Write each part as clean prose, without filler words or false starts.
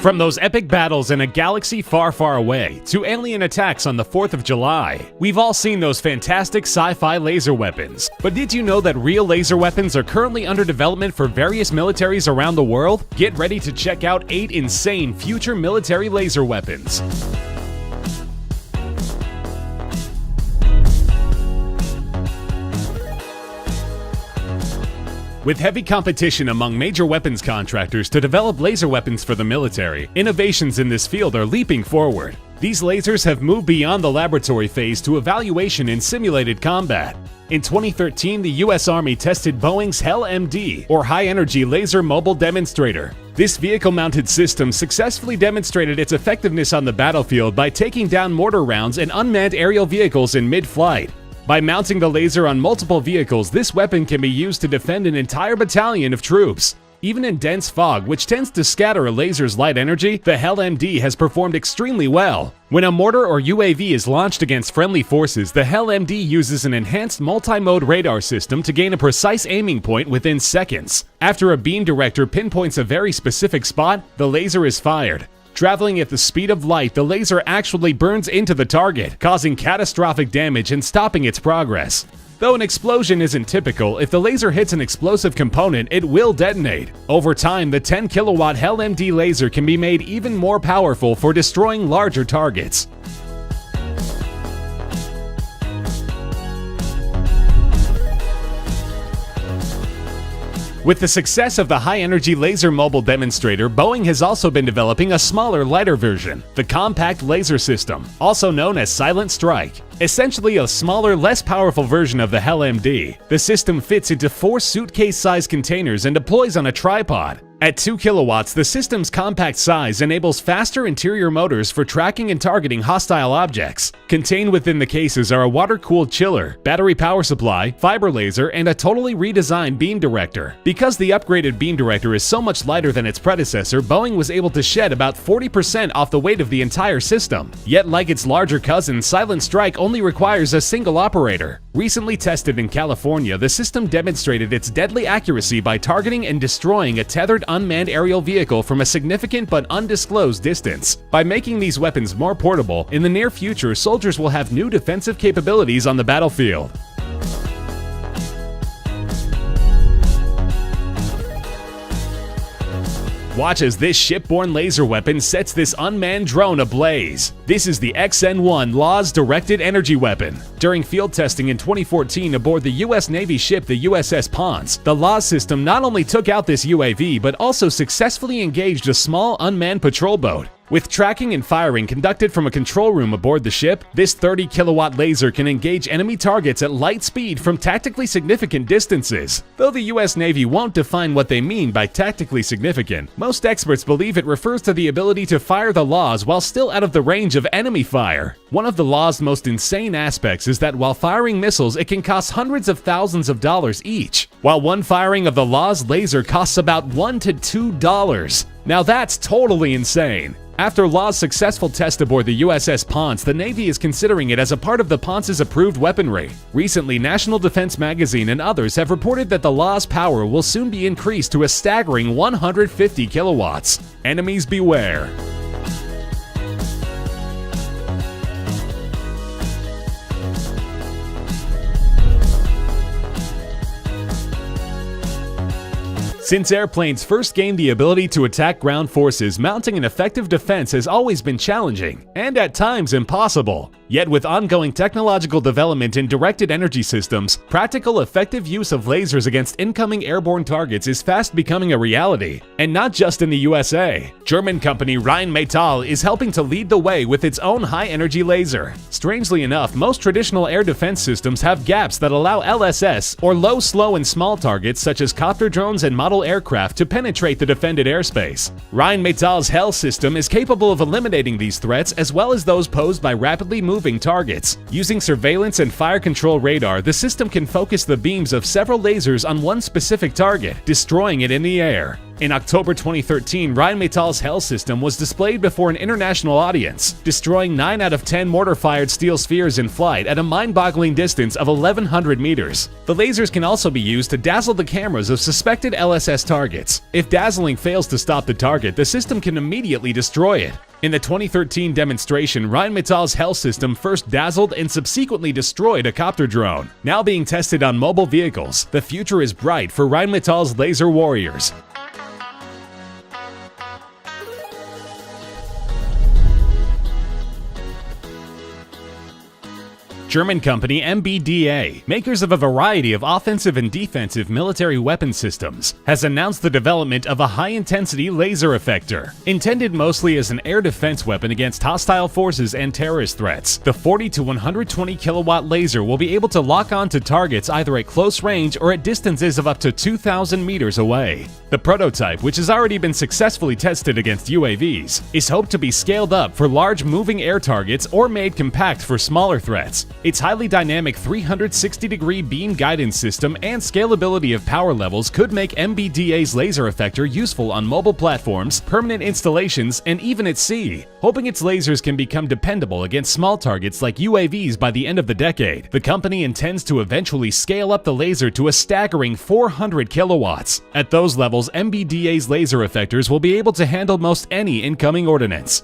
From those epic battles in a galaxy far, far away to alien attacks on the 4th of July, we've all seen those fantastic sci-fi laser weapons. But did you know that real laser weapons are currently under development for various militaries around the world? Get ready to check out 8 insane future military laser weapons. With heavy competition among major weapons contractors to develop laser weapons for the military, innovations in this field are leaping forward. These lasers have moved beyond the laboratory phase to evaluation in simulated combat. In 2013, the US Army tested Boeing's HEL-MD, or High Energy Laser Mobile Demonstrator. This vehicle-mounted system successfully demonstrated its effectiveness on the battlefield by taking down mortar rounds and unmanned aerial vehicles in mid-flight. By mounting the laser on multiple vehicles, this weapon can be used to defend an entire battalion of troops. Even in dense fog, which tends to scatter a laser's light energy, the HEL-MD has performed extremely well. When a mortar or UAV is launched against friendly forces, the HEL-MD uses an enhanced multi-mode radar system to gain a precise aiming point within seconds. After a beam director pinpoints a very specific spot, the laser is fired. Traveling at the speed of light, the laser actually burns into the target, causing catastrophic damage and stopping its progress. Though an explosion isn't typical, if the laser hits an explosive component, it will detonate. Over time, the 10 kilowatt HEL-MD laser can be made even more powerful for destroying larger targets. With the success of the High Energy Laser Mobile Demonstrator, Boeing has also been developing a smaller, lighter version, the Compact Laser System, also known as Silent Strike. Essentially a smaller, less powerful version of the HEL-MD. The system fits into 4 suitcase-sized containers and deploys on a tripod. At 2 kilowatts, the system's compact size enables faster interior motors for tracking and targeting hostile objects. Contained within the cases are a water-cooled chiller, battery power supply, fiber laser, and a totally redesigned beam director. Because the upgraded beam director is so much lighter than its predecessor, Boeing was able to shed about 40% off the weight of the entire system. Yet like its larger cousin, Silent Strike only requires a single operator. Recently tested in California, the system demonstrated its deadly accuracy by targeting and destroying a tethered unmanned aerial vehicle from a significant but undisclosed distance. By making these weapons more portable, in the near future, soldiers will have new defensive capabilities on the battlefield. Watch as this shipborne laser weapon sets this unmanned drone ablaze. This is the XN-1 LAWS Directed Energy Weapon. During field testing in 2014 aboard the US Navy ship the USS Ponce, the LAWS system not only took out this UAV but also successfully engaged a small unmanned patrol boat. With tracking and firing conducted from a control room aboard the ship, this 30 kilowatt laser can engage enemy targets at light speed from tactically significant distances. Though the US Navy won't define what they mean by tactically significant, most experts believe it refers to the ability to fire the LAWS while still out of the range of enemy fire. One of the LAWS' most insane aspects is that while firing missiles, it can cost hundreds of thousands of dollars each, while one firing of the LAWS laser costs about $1 to $2. Now that's totally insane. After LAWS' successful test aboard the USS Ponce, the Navy is considering it as a part of the Ponce's approved weaponry. Recently, National Defense Magazine and others have reported that the LAWS power will soon be increased to a staggering 150 kilowatts. Enemies beware. Since airplanes first gained the ability to attack ground forces, mounting an effective defense has always been challenging, and at times impossible. Yet with ongoing technological development in directed energy systems, practical effective use of lasers against incoming airborne targets is fast becoming a reality. And not just in the USA. German company Rheinmetall is helping to lead the way with its own high-energy laser. Strangely enough, most traditional air defense systems have gaps that allow LSS, or low, slow, and small targets such as copter drones and model aircraft to penetrate the defended airspace. Rheinmetall's HEL system is capable of eliminating these threats as well as those posed by rapidly moving targets. Using surveillance and fire control radar, the system can focus the beams of several lasers on one specific target, destroying it in the air. In October 2013, Rheinmetall's Hell system was displayed before an international audience, destroying 9 out of 10 mortar-fired steel spheres in flight at a mind-boggling distance of 1,100 meters. The lasers can also be used to dazzle the cameras of suspected LSS targets. If dazzling fails to stop the target, the system can immediately destroy it. In the 2013 demonstration, Rheinmetall's Hell system first dazzled and subsequently destroyed a copter drone. Now being tested on mobile vehicles, the future is bright for Rheinmetall's laser warriors. German company MBDA, makers of a variety of offensive and defensive military weapon systems, has announced the development of a high-intensity laser effector. Intended mostly as an air defense weapon against hostile forces and terrorist threats, the 40 to 120 kilowatt laser will be able to lock on to targets either at close range or at distances of up to 2,000 meters away. The prototype, which has already been successfully tested against UAVs, is hoped to be scaled up for large moving air targets or made compact for smaller threats. Its highly dynamic 360-degree beam guidance system and scalability of power levels could make MBDA's laser effector useful on mobile platforms, permanent installations, and even at sea. Hoping its lasers can become dependable against small targets like UAVs by the end of the decade, the company intends to eventually scale up the laser to a staggering 400 kilowatts. At those levels, MBDA's laser effectors will be able to handle most any incoming ordnance.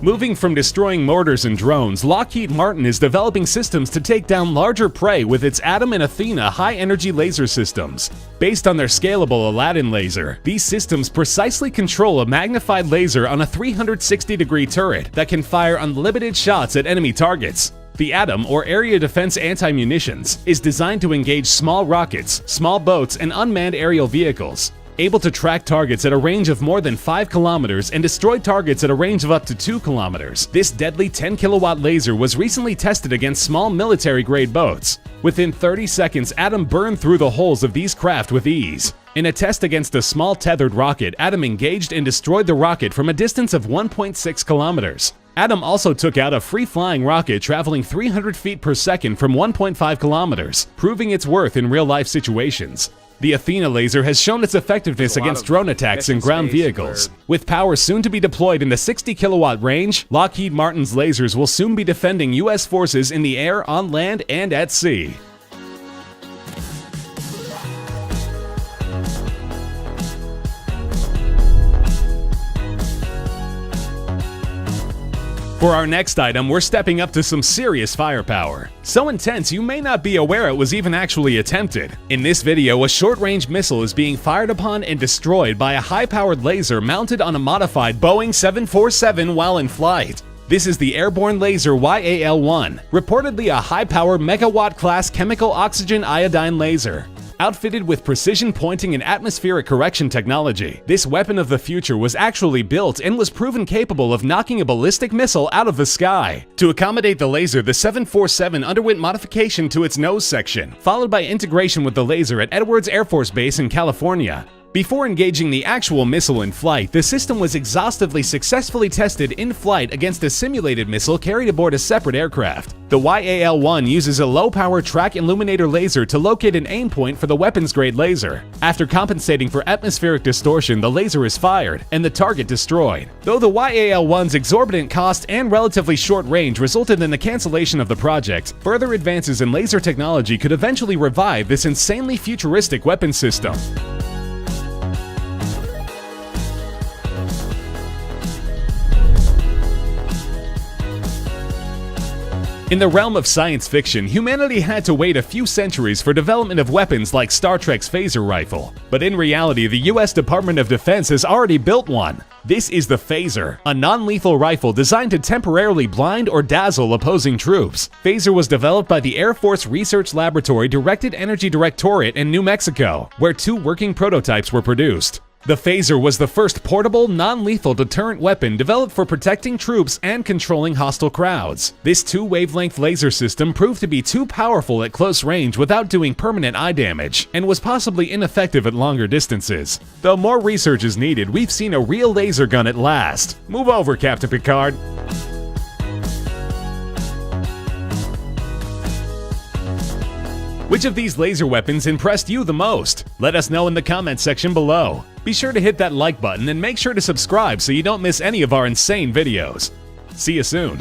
Moving from destroying mortars and drones, Lockheed Martin is developing systems to take down larger prey with its Atom and Athena high-energy laser systems. Based on their scalable Aladdin laser, these systems precisely control a magnified laser on a 360-degree turret that can fire unlimited shots at enemy targets. The Atom, or Area Defense Anti-Munitions, is designed to engage small rockets, small boats, and unmanned aerial vehicles. Able to track targets at a range of more than 5 kilometers and destroy targets at a range of up to 2 kilometers. This deadly 10-kilowatt laser was recently tested against small military-grade boats. Within 30 seconds, Atom burned through the hulls of these craft with ease. In a test against a small tethered rocket, Atom engaged and destroyed the rocket from a distance of 1.6 kilometers. Atom also took out a free-flying rocket traveling 300 feet per second from 1.5 kilometers, proving its worth in real-life situations. The Athena laser has shown its effectiveness against drone attacks and ground vehicles. With power soon to be deployed in the 60-kilowatt range, Lockheed Martin's lasers will soon be defending U.S. forces in the air, on land, and at sea. For our next item, we're stepping up to some serious firepower. So intense you may not be aware it was even actually attempted. In this video, a short-range missile is being fired upon and destroyed by a high-powered laser mounted on a modified Boeing 747 while in flight. This is the airborne laser YAL-1, reportedly a high-powered megawatt-class chemical oxygen iodine laser. Outfitted with precision pointing and atmospheric correction technology, this weapon of the future was actually built and was proven capable of knocking a ballistic missile out of the sky. To accommodate the laser, the 747 underwent modification to its nose section, followed by integration with the laser at Edwards Air Force Base in California. Before engaging the actual missile in flight, the system was exhaustively successfully tested in flight against a simulated missile carried aboard a separate aircraft. The YAL-1 uses a low-power track illuminator laser to locate an aim point for the weapons-grade laser. After compensating for atmospheric distortion, the laser is fired, and the target destroyed. Though the YAL-1's exorbitant cost and relatively short range resulted in the cancellation of the project, further advances in laser technology could eventually revive this insanely futuristic weapon system. In the realm of science fiction, humanity had to wait a few centuries for development of weapons like Star Trek's phaser rifle. But in reality, the US Department of Defense has already built one. This is the Phaser, a non-lethal rifle designed to temporarily blind or dazzle opposing troops. Phaser was developed by the Air Force Research Laboratory Directed Energy Directorate in New Mexico, where 2 working prototypes were produced. The Phaser was the first portable, non-lethal deterrent weapon developed for protecting troops and controlling hostile crowds. This 2-wavelength laser system proved to be too powerful at close range without doing permanent eye damage, and was possibly ineffective at longer distances. Though more research is needed, we've seen a real laser gun at last. Move over, Captain Picard. Which of these laser weapons impressed you the most? Let us know in the comment section below. Be sure to hit that like button and make sure to subscribe so you don't miss any of our insane videos. See you soon.